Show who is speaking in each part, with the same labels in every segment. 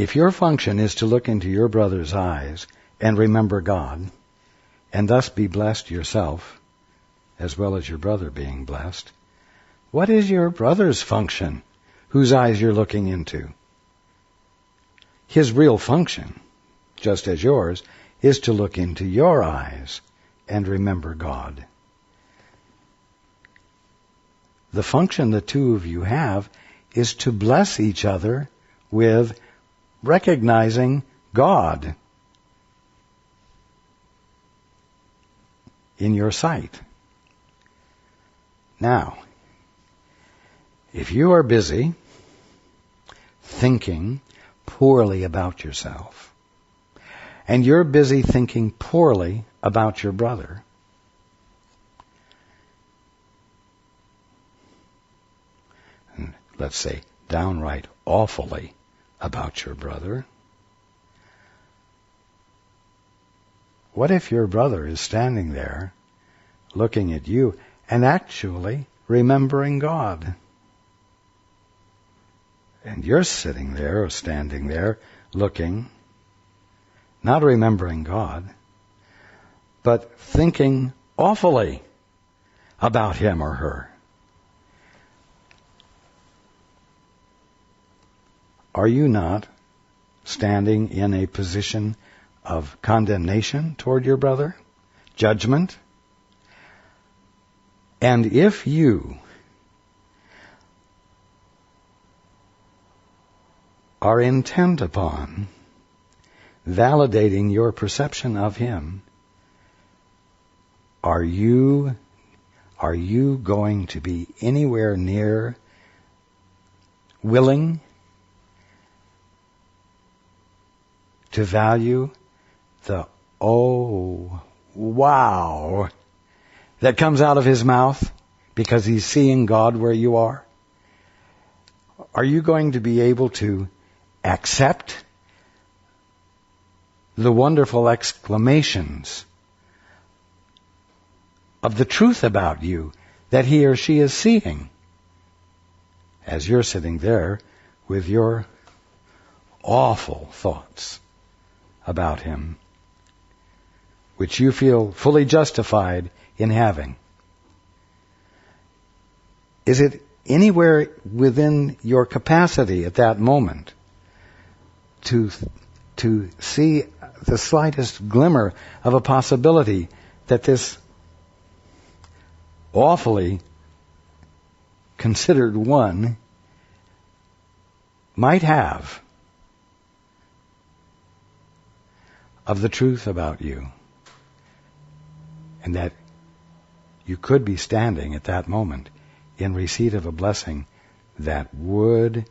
Speaker 1: If your function is to look into your brother's eyes and remember God, and thus be blessed yourself, as well as your brother being blessed, what is your brother's function, whose eyes you're looking into? His real function, just as yours, is to look into your eyes and remember God. The function the two of you have is to bless each other with recognizing God in your sight. Now, if you are busy thinking poorly about yourself, and you're busy thinking poorly about your brother, and let's say downright awfully about your brother, what if your brother is standing there looking at you and actually remembering God? And you're sitting there or standing there looking, not remembering God, but thinking awfully about him or her. Are you not standing in a position of condemnation toward your brother? Judgment? And if you are intent upon validating your perception of him, are you going to be anywhere near willing to value the "oh, wow" that comes out of his mouth because he's seeing God where you are? Are you going to be able to accept the wonderful exclamations of the truth about you that he or she is seeing as you're sitting there with your awful thoughts about him, which you feel fully justified in having? Is it anywhere within your capacity at that moment to see the slightest glimmer of a possibility that this awfully considered one might have of the truth about you, and that you could be standing at that moment in receipt of a blessing that would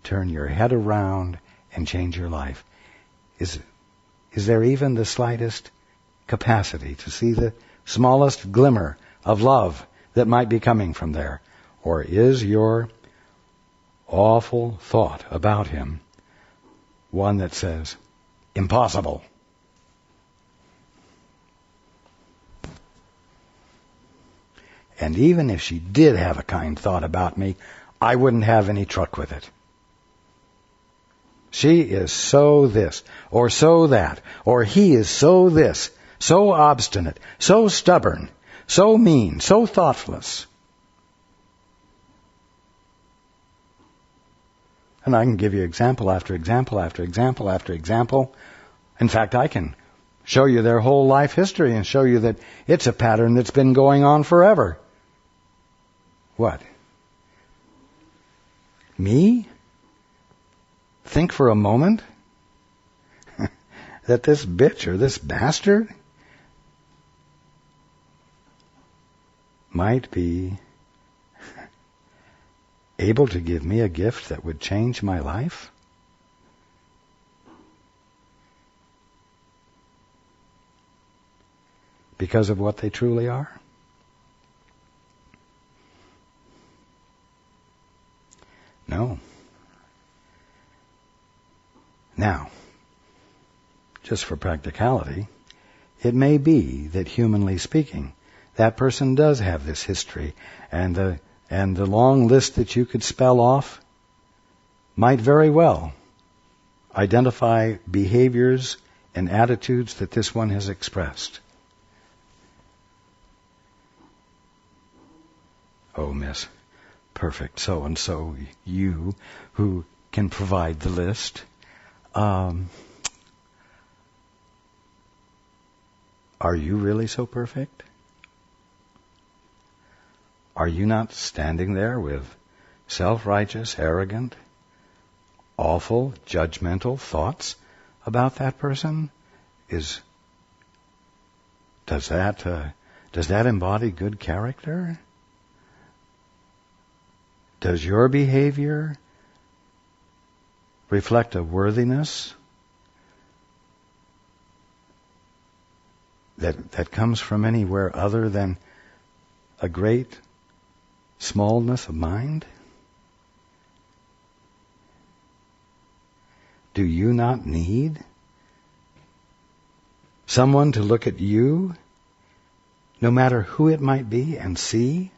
Speaker 1: turn your head around and change your life? Is there even the slightest capacity to see the smallest glimmer of love that might be coming from there? Or is your awful thought about him one that says, impossible? And even if she did have a kind thought about me, I wouldn't have any truck with it. She is so this, or so that, or he is so this, so obstinate, so stubborn, so mean, so thoughtless. And I can give you example after example after example after example. In fact, I can show you their whole life history and show you that it's a pattern that's been going on forever. What? Me? Think for a moment that this bitch or this bastard might be able to give me a gift that would change my life? Because of what they truly are? No. Now, just for practicality, it may be that humanly speaking, that person does have this history, and the long list that you could spell off might very well identify behaviors and attitudes that this one has expressed. Oh, Miss Perfect so-and-so, you who can provide the list. Are you really so perfect? Are you not standing there with self-righteous, arrogant, awful, judgmental thoughts about that person? Does that embody good character? Does your behavior reflect a worthiness that comes from anywhere other than a great smallness of mind? Do you not need someone to look at you, no matter who it might be, and see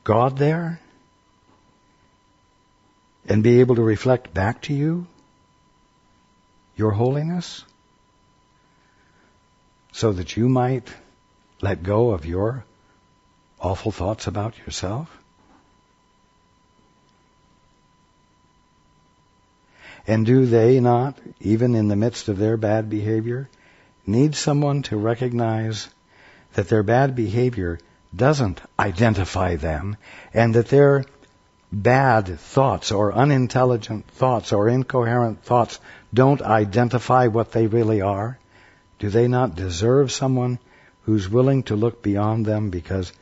Speaker 1: God there? And be able to reflect back to you your holiness? So that you might let go of your awful thoughts about yourself? And do they not, even in the midst of their bad behavior, need someone to recognize that their bad behavior doesn't identify them, and that their bad thoughts or unintelligent thoughts or incoherent thoughts don't identify what they really are? Do they not deserve someone who's willing to look beyond them? Because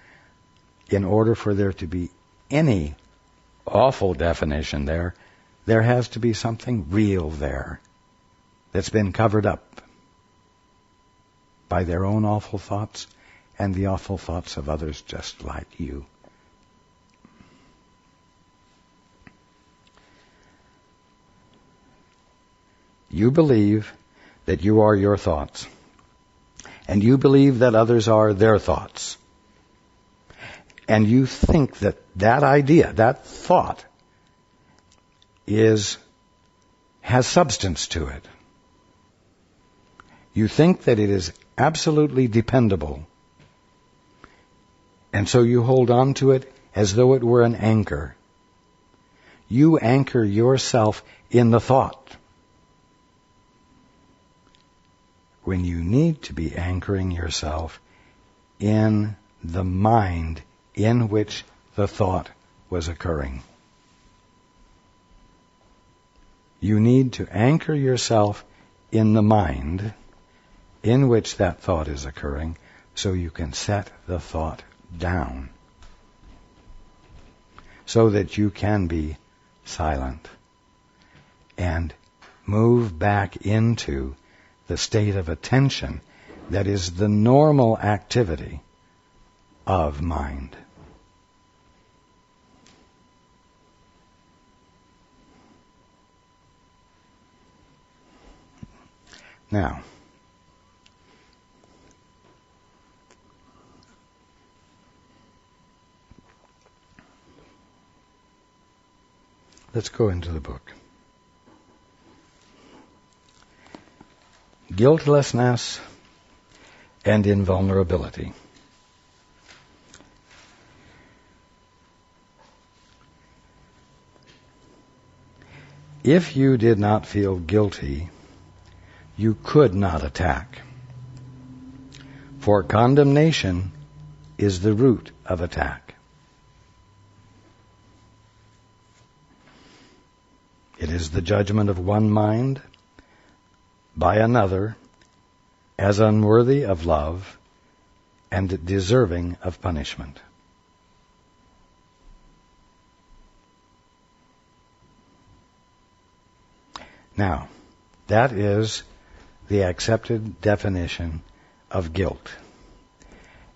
Speaker 1: in order for there to be any awful definition there has to be something real there that's been covered up by their own awful thoughts and the awful thoughts of others just like you. You believe that you are your thoughts, and you believe that others are their thoughts. And you think that that idea, that thought, has substance to it. You think that it is absolutely dependable. And so you hold on to it as though it were an anchor. You anchor yourself in the thought, when you need to be anchoring yourself in the mind in which the thought was occurring. You need to anchor yourself in the mind in which that thought is occurring so you can set the thought down, so that you can be silent and move back into the state of attention that is the normal activity of mind. Now, let's go into the book. Guiltlessness and invulnerability. If you did not feel guilty, you could not attack. For condemnation is the root of attack. It is the judgment of one mind by another as unworthy of love and deserving of punishment. Now, that is the accepted definition of guilt.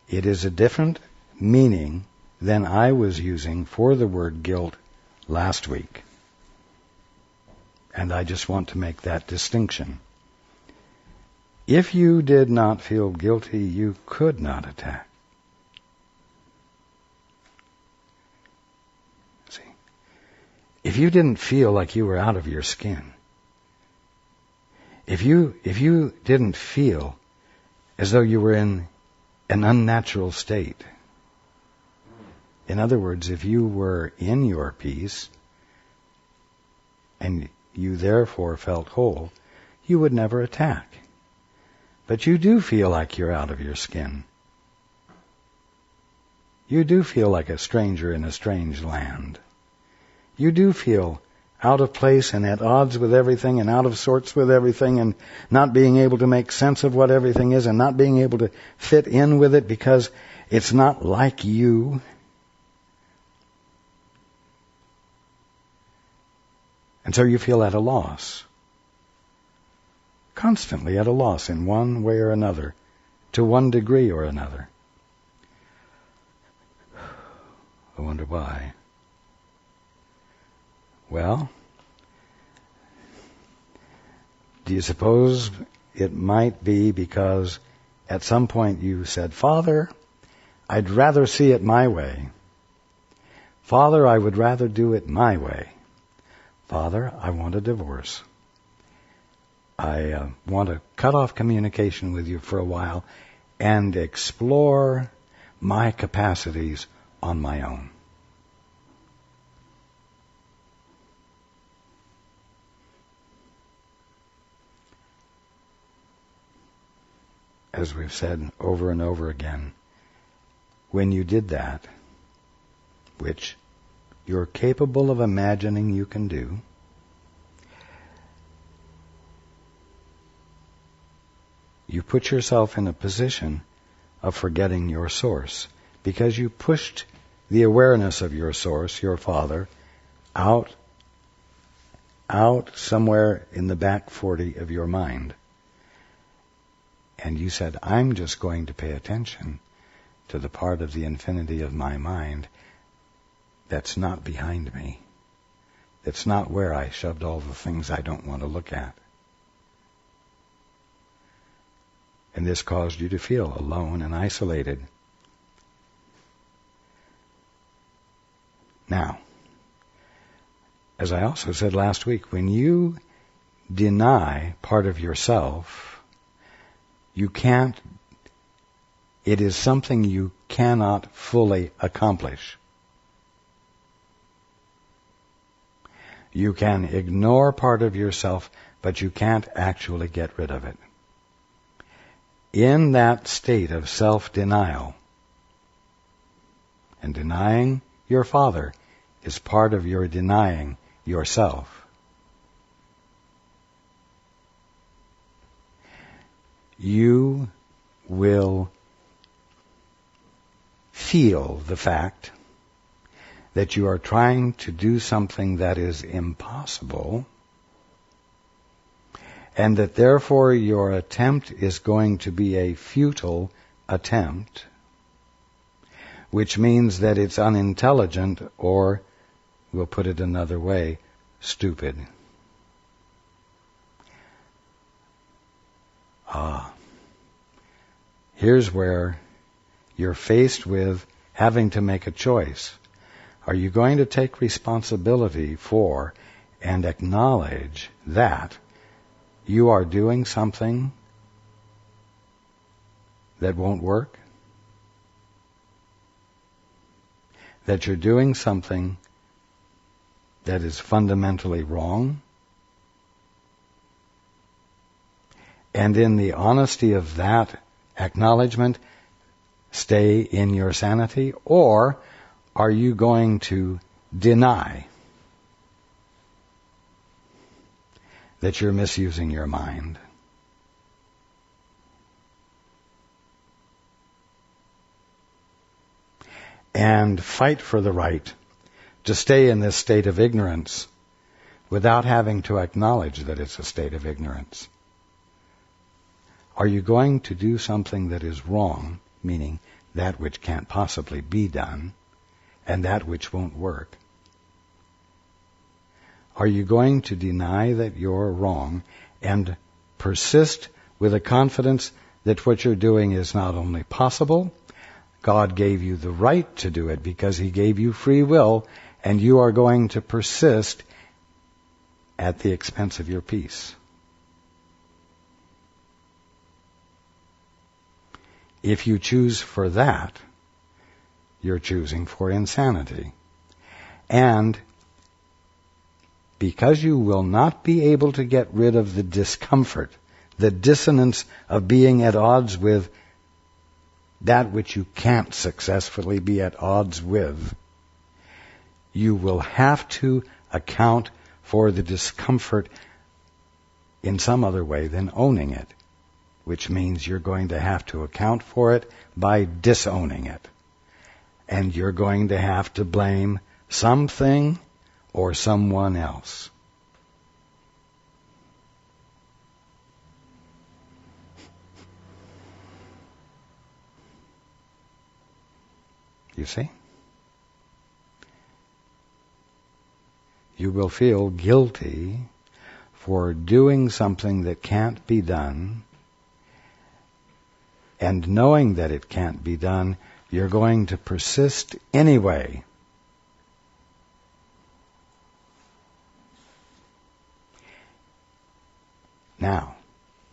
Speaker 1: It is a different meaning than I was using for the word guilt last week. And I just want to make that distinction. If you did not feel guilty, you could not attack. See, if you didn't feel like you were out of your skin, If you didn't feel as though you were in an unnatural state, in other words, if you were in your peace and you therefore felt whole, you would never attack. But you do feel like you're out of your skin. You do feel like a stranger in a strange land. You do feel out of place and at odds with everything and out of sorts with everything and not being able to make sense of what everything is and not being able to fit in with it because it's not like you. And so you feel at a loss. Constantly at a loss in one way or another, to one degree or another. I wonder why. Well, do you suppose it might be because at some point you said, Father, I'd rather see it my way. Father, I would rather do it my way. Father, I want a divorce. I want to cut off communication with you for a while and explore my capacities on my own. As we've said over and over again, when you did that, which you're capable of imagining you can do, you put yourself in a position of forgetting your source because you pushed the awareness of your source, your Father, out somewhere in the back 40 of your mind. And you said, I'm just going to pay attention to the part of the infinity of my mind that's not behind me. That's not where I shoved all the things I don't want to look at. And this caused you to feel alone and isolated. Now, as I also said last week, when you deny part of yourself, you can't, it is something you cannot fully accomplish. You can ignore part of yourself, but you can't actually get rid of it. In that state of self-denial, and denying your Father is part of your denying yourself, you will feel the fact that you are trying to do something that is impossible, and that therefore your attempt is going to be a futile attempt, which means that it's unintelligent, or, we'll put it another way, stupid. Here's where you're faced with having to make a choice. Are you going to take responsibility for and acknowledge that you are doing something that won't work? That you're doing something that is fundamentally wrong? And in the honesty of that acknowledgement, stay in your sanity? Or are you going to deny that you're misusing your mind? And fight for the right to stay in this state of ignorance without having to acknowledge that it's a state of ignorance? Are you going to do something that is wrong, meaning that which can't possibly be done, and that which won't work? Are you going to deny that you're wrong and persist with a confidence that what you're doing is not only possible, God gave you the right to do it because He gave you free will, and you are going to persist at the expense of your peace? If you choose for that, you're choosing for insanity. And because you will not be able to get rid of the discomfort, the dissonance of being at odds with that which you can't successfully be at odds with, you will have to account for the discomfort in some other way than owning it, which means you're going to have to account for it by disowning it. And you're going to have to blame something or someone else. You see? You will feel guilty for doing something that can't be done, and knowing that it can't be done, you're going to persist anyway. Now,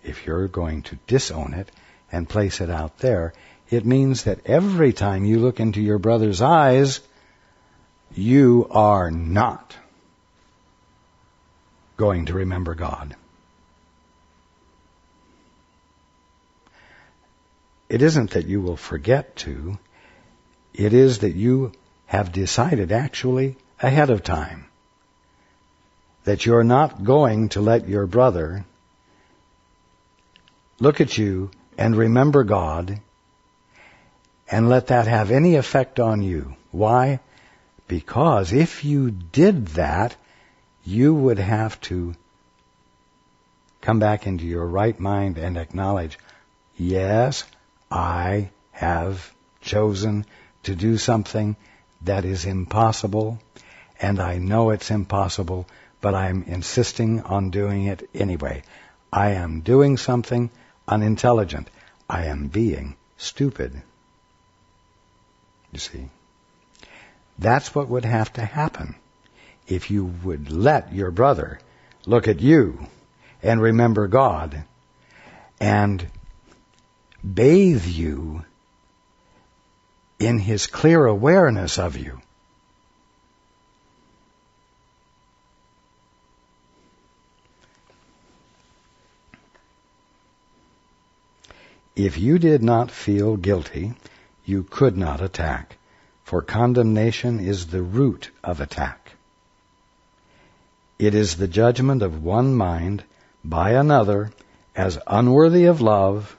Speaker 1: if you're going to disown it and place it out there, it means that every time you look into your brother's eyes, you are not going to remember God. It isn't that you will forget to. It is that you have decided actually ahead of time that you're not going to let your brother look at you and remember God and let that have any effect on you. Why? Because if you did that, you would have to come back into your right mind and acknowledge, yes, I have chosen to do something that is impossible, and I know it's impossible, but I'm insisting on doing it anyway. I am doing something unintelligent. I am being stupid. You see? That's what would have to happen if you would let your brother look at you and remember God and bathe you in his clear awareness of you. If you did not feel guilty, you could not attack, for condemnation is the root of attack. It is the judgment of one mind by another as unworthy of love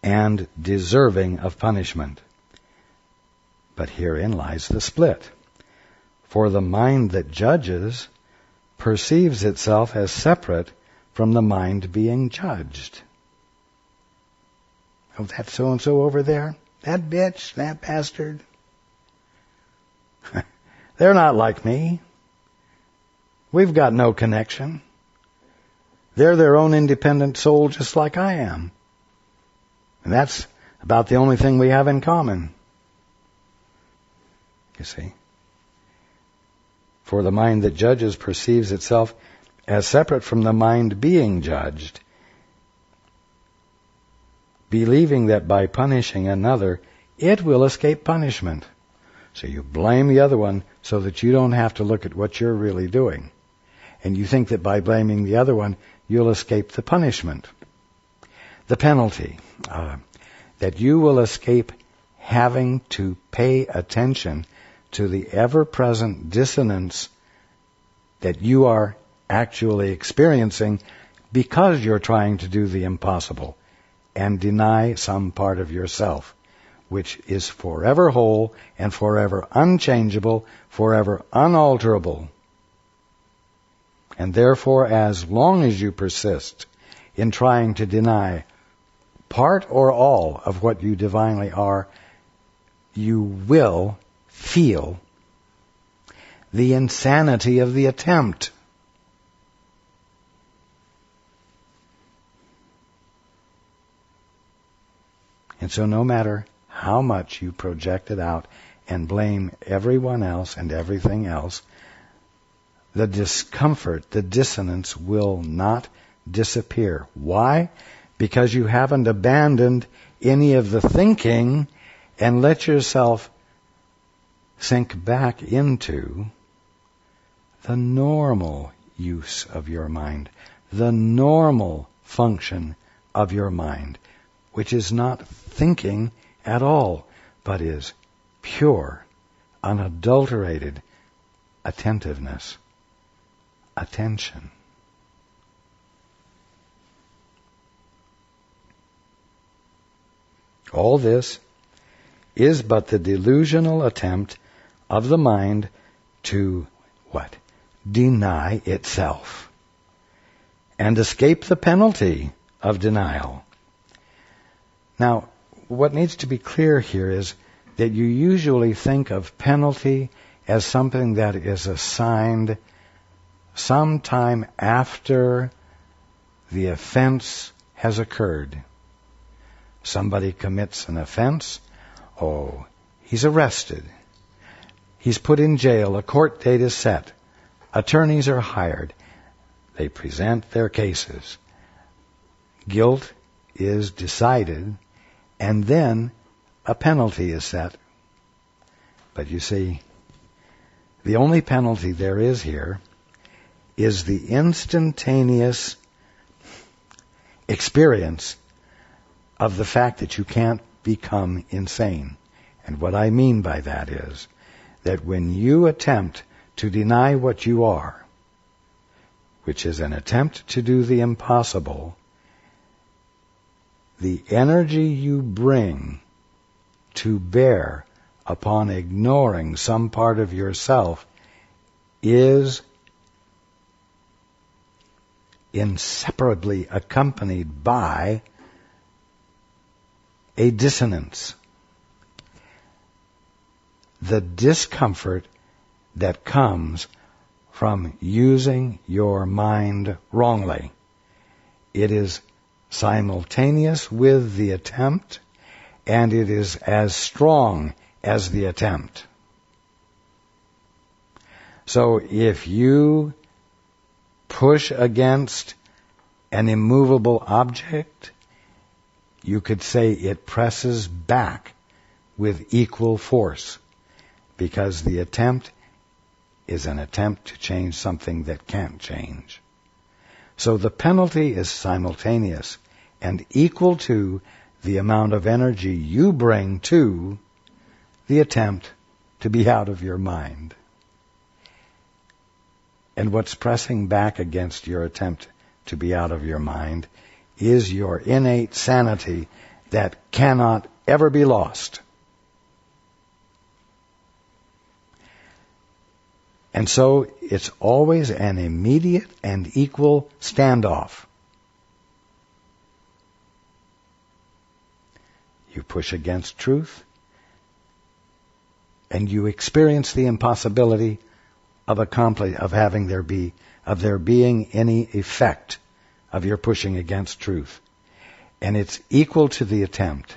Speaker 1: and deserving of punishment. But herein lies the split. For the mind that judges perceives itself as separate from the mind being judged. Oh, that so-and-so over there, that bitch, that bastard. They're not like me. We've got no connection. They're their own independent soul just like I am. And that's about the only thing we have in common. You see? For the mind that judges perceives itself as separate from the mind being judged, believing that by punishing another, it will escape punishment. So you blame the other one so that you don't have to look at what you're really doing. And you think that by blaming the other one, you'll escape the punishment. The penalty. That you will escape having to pay attention to the ever-present dissonance that you are actually experiencing because you're trying to do the impossible and deny some part of yourself, which is forever whole and forever unchangeable, forever unalterable. And therefore, as long as you persist in trying to deny part or all of what you divinely are, you will feel the insanity of the attempt. And so no matter how much you project it out and blame everyone else and everything else, the discomfort, the dissonance will not disappear. Why? because you haven't abandoned any of the thinking and let yourself sink back into the normal use of your mind, the normal function of your mind, which is not thinking at all, but is pure, unadulterated attentiveness, attention. All this is but the delusional attempt of the mind to, what? Deny itself and escape the penalty of denial. Now, what needs to be clear here is that you usually think of penalty as something that is assigned sometime after the offense has occurred. Somebody commits an offense. Oh, he's arrested. He's put in jail. A court date is set. Attorneys are hired. They present their cases. Guilt is decided, and then a penalty is set. But you see, the only penalty there is here is the instantaneous experience of the fact that you can't become insane. And what I mean by that is that when you attempt to deny what you are, which is an attempt to do the impossible, the energy you bring to bear upon ignoring some part of yourself is inseparably accompanied by a dissonance. The discomfort that comes from using your mind wrongly. It is simultaneous with the attempt, and it is as strong as the attempt. So if you push against an immovable object, you could say it presses back with equal force, because the attempt is an attempt to change something that can't change. So the penalty is simultaneous and equal to the amount of energy you bring to the attempt to be out of your mind. And what's pressing back against your attempt to be out of your mind is your innate sanity that cannot ever be lost. And so it's always an immediate and equal standoff. You push against truth, and you experience the impossibility of there being any effect of your pushing against truth. And it's equal to the attempt.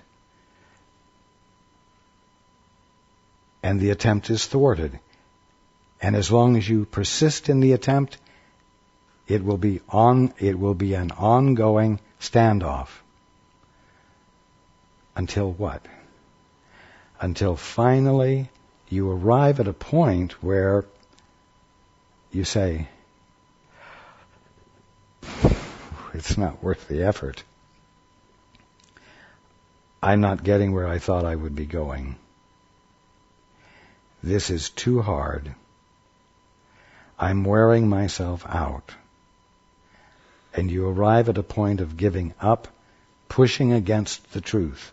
Speaker 1: And the attempt is thwarted. And as long as you persist in the attempt, it will be an ongoing standoff. Until what? Until finally you arrive at a point where you say, it's not worth the effort. I'm not getting where I thought I would be going. This is too hard. I'm wearing myself out. And you arrive at a point of giving up, pushing against the truth,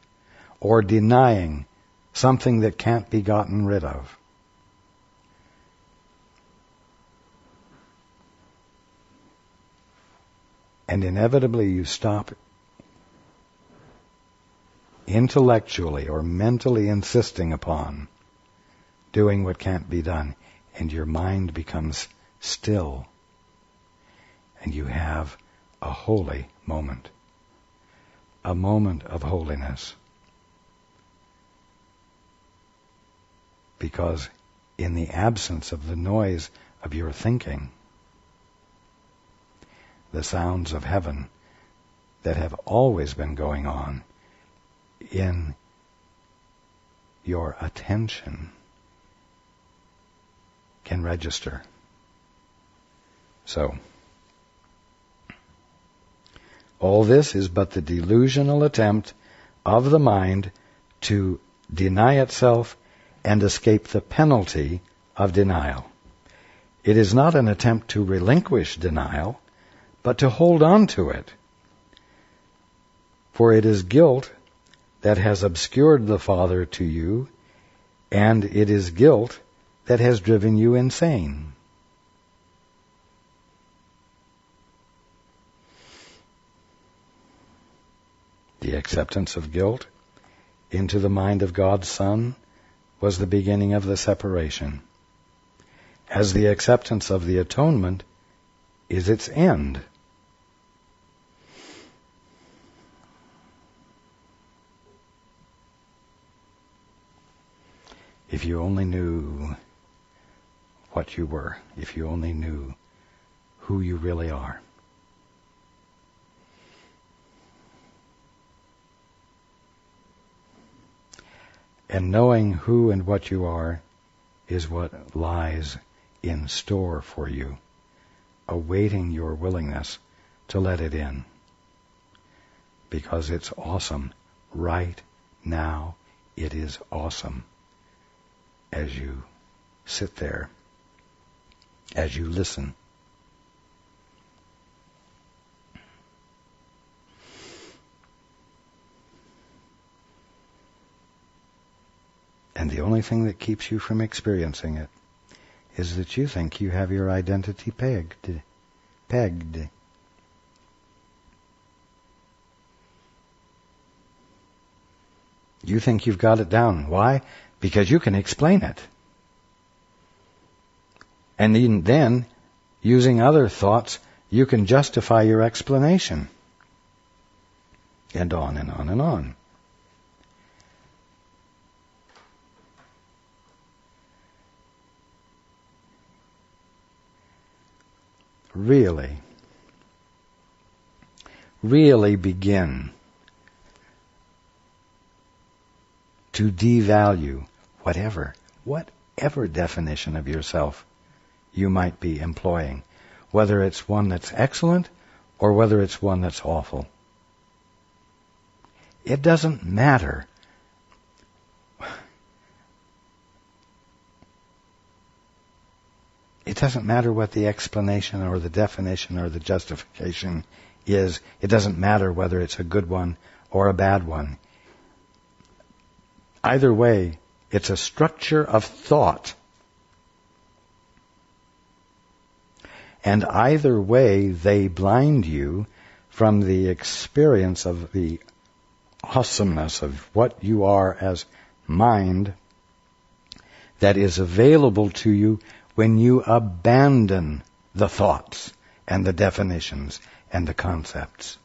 Speaker 1: or denying something that can't be gotten rid of. And inevitably you stop intellectually or mentally insisting upon doing what can't be done, and your mind becomes still, and you have a holy moment, a moment of holiness. Because in the absence of the noise of your thinking, the sounds of heaven that have always been going on in your attention can register. So, all this is but the delusional attempt of the mind to deny itself and escape the penalty of denial. It is not an attempt to relinquish denial, but to hold on to it. For it is guilt that has obscured the Father to you, and it is guilt that has driven you insane. The acceptance of guilt into the mind of God's Son was the beginning of the separation, as the acceptance of the atonement is its end. If you only knew what you were, if you only knew who you really are. And knowing who and what you are is what lies in store for you, awaiting your willingness to let it in. Because it's awesome. Right now, it is awesome. As you sit there, as you listen. And the only thing that keeps you from experiencing it is that you think you have your identity pegged. You think you've got it down. Why? Because you can explain it. And then, using other thoughts, you can justify your explanation. And on and on and on. Really begin to devalue whatever definition of yourself you might be employing, whether it's one that's excellent or whether it's one that's awful. It doesn't matter. It doesn't matter what the explanation or the definition or the justification is. It doesn't matter whether it's a good one or a bad one. Either way, it's a structure of thought. And either way, they blind you from the experience of the awesomeness of what you are as mind that is available to you when you abandon the thoughts and the definitions and the concepts.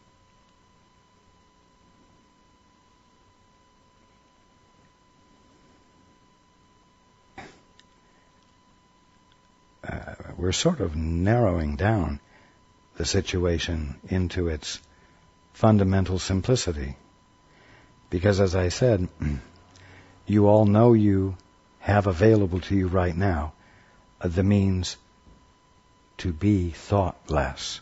Speaker 1: We're sort of narrowing down the situation into its fundamental simplicity. Because as I said, you all know you have available to you right now the means to be thoughtless.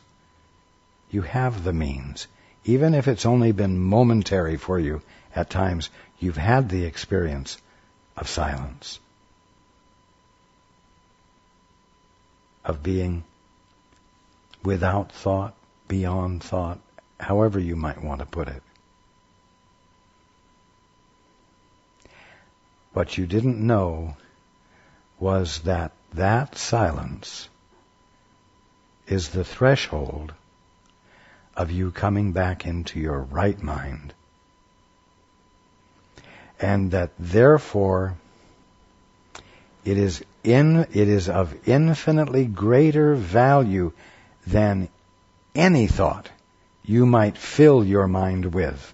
Speaker 1: You have the means. Even if it's only been momentary for you at times, you've had the experience of silence. Of being without thought, beyond thought, however you might want to put it. What you didn't know was that silence is the threshold of you coming back into your right mind. And that therefore it is of infinitely greater value than any thought you might fill your mind with.